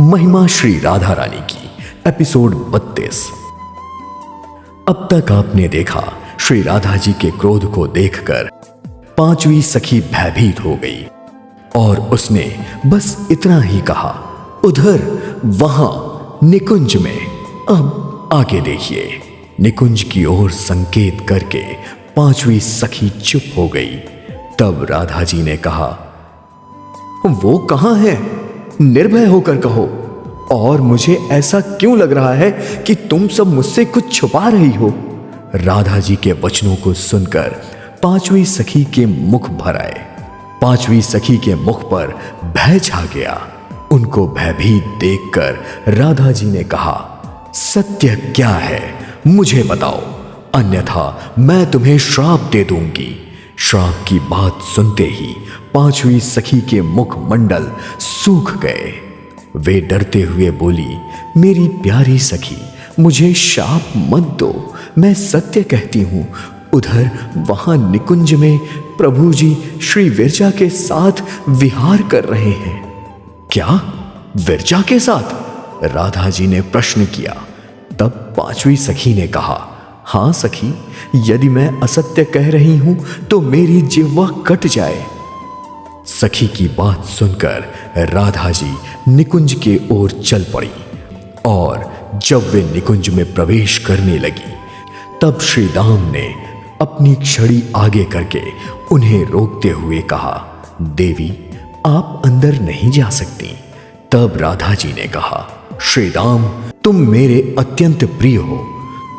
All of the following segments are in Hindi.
महिमा श्री राधा रानी की एपिसोड 32। अब तक आपने देखा श्री राधा जी के क्रोध को देखकर पांचवी सखी भयभीत हो गई और उसने बस इतना ही कहा, उधर वहां निकुंज में। अब आगे देखिए। निकुंज की ओर संकेत करके पांचवी सखी चुप हो गई। तब राधा जी ने कहा, वो कहां है? निर्भय होकर कहो। और मुझे ऐसा क्यों लग रहा है कि तुम सब मुझसे कुछ छुपा रही हो? राधा जी के वचनों को सुनकर पांचवी सखी के मुख भर आए। पांचवी सखी के मुख पर भय छा गया। उनको भयभीत देखकर राधा जी ने कहा, सत्य क्या है मुझे बताओ, अन्यथा मैं तुम्हें श्राप दे दूंगी। श्राप की बात सुनते ही पांचवी सखी के मुख मंडल सूख गए। वे डरते हुए बोली, मेरी प्यारी सखी, मुझे शाप मत दो, मैं सत्य कहती हूं। उधर वहां निकुंज में प्रभु जी श्री विरजा के साथ विहार कर रहे हैं। क्या विरजा के साथ? राधा जी ने प्रश्न किया। तब पांचवी सखी ने कहा, हां सखी, यदि मैं असत्य कह रही हूं तो मेरी जिह्वा कट जाए। सखी की बात सुनकर राधा जी निकुंज के ओर चल पड़ी और जब वे निकुंज में प्रवेश करने लगी तब श्री दाम ने अपनी छड़ी आगे करके उन्हें रोकते हुए कहा, देवी आप अंदर नहीं जा सकती। तब राधा जी ने कहा, श्री दाम तुम मेरे अत्यंत प्रिय हो,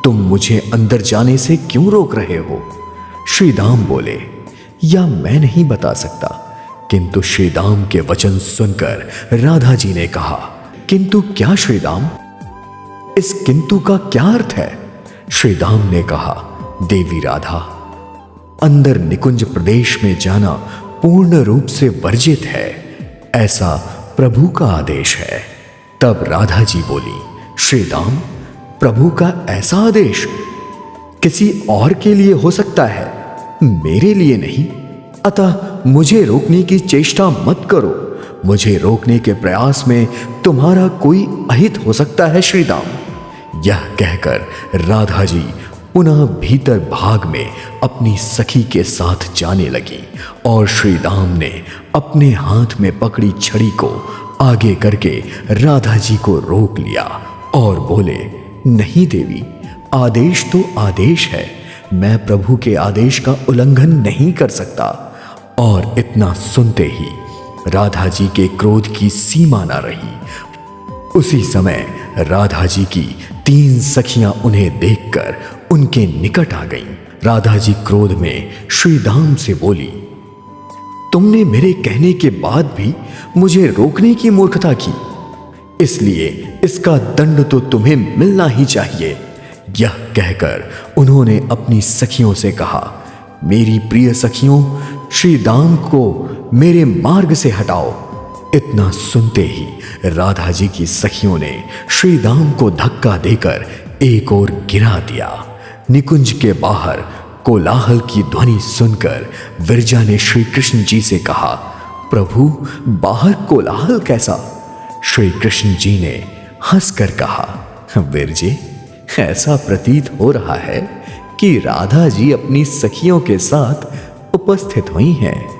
तुम मुझे अंदर जाने से क्यों रोक रहे हो? श्री दाम बोले, या मैं नहीं बता सकता। किंतु श्री दाम के वचन सुनकर राधा जी ने कहा, किंतु क्या श्री दाम? इस किंतु का क्या अर्थ है? श्री दाम ने कहा, देवी राधा, अंदर निकुंज प्रदेश में जाना पूर्ण रूप से वर्जित है, ऐसा प्रभु का आदेश है। तब राधा जी बोली, श्री दाम, प्रभु का ऐसा आदेश किसी और के लिए हो सकता है, मेरे लिए नहीं। अतः मुझे रोकने की चेष्टा मत करो। मुझे रोकने के प्रयास में तुम्हारा कोई अहित हो सकता है श्री दाम। यह कहकर राधा जी पुनः भीतर भाग में अपनी सखी के साथ जाने लगी और श्री दाम ने अपने हाथ में पकड़ी छड़ी को आगे करके राधा जी को रोक लिया और बोले, नहीं देवी, आदेश तो आदेश है, मैं प्रभु के आदेश का उल्लंघन नहीं कर सकता। और इतना सुनते ही राधा जी के क्रोध की सीमा न रही। उसी समय राधा जी की 3 सखियां उन्हें देखकर उनके निकट आ गईं। राधा जी क्रोध में श्री दाम से बोली, तुमने मेरे कहने के बाद भी मुझे रोकने की मूर्खता की, इसलिए इसका दंड तो तुम्हें मिलना ही चाहिए। यह कहकर उन्होंने अपनी सखियों से कहा, मेरी प्रिय सखियों, श्री दाम को मेरे मार्ग से हटाओ। इतना सुनते ही राधा जी की सखियों ने श्री दाम को धक्का देकर एक ओर गिरा दिया। निकुंज के बाहर कोलाहल की ध्वनि सुनकर विरजा ने श्री कृष्ण जी से कहा, प्रभु बाहर कोलाहल कैसा? श्री कृष्ण जी ने हंसकर कहा, विरजे, ऐसा प्रतीत हो रहा है कि राधा जी अपनी सखियों के साथ उपस्थित हुई हैं।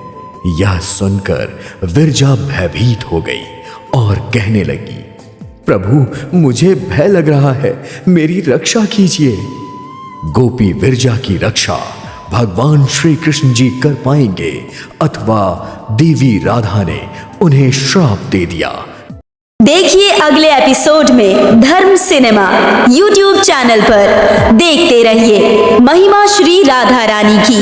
यह सुनकर विरजा भयभीत हो गई और कहने लगी, प्रभु मुझे भय लग रहा है, मेरी रक्षा कीजिए। गोपी विरजा की रक्षा भगवान श्री कृष्ण जी कर पाएंगे अथवा देवी राधा ने उन्हें श्राप दे दिया। देखिए अगले एपिसोड में धर्म सिनेमा YouTube चैनल पर। देखते रहिए महिमा श्री राधा रानी की।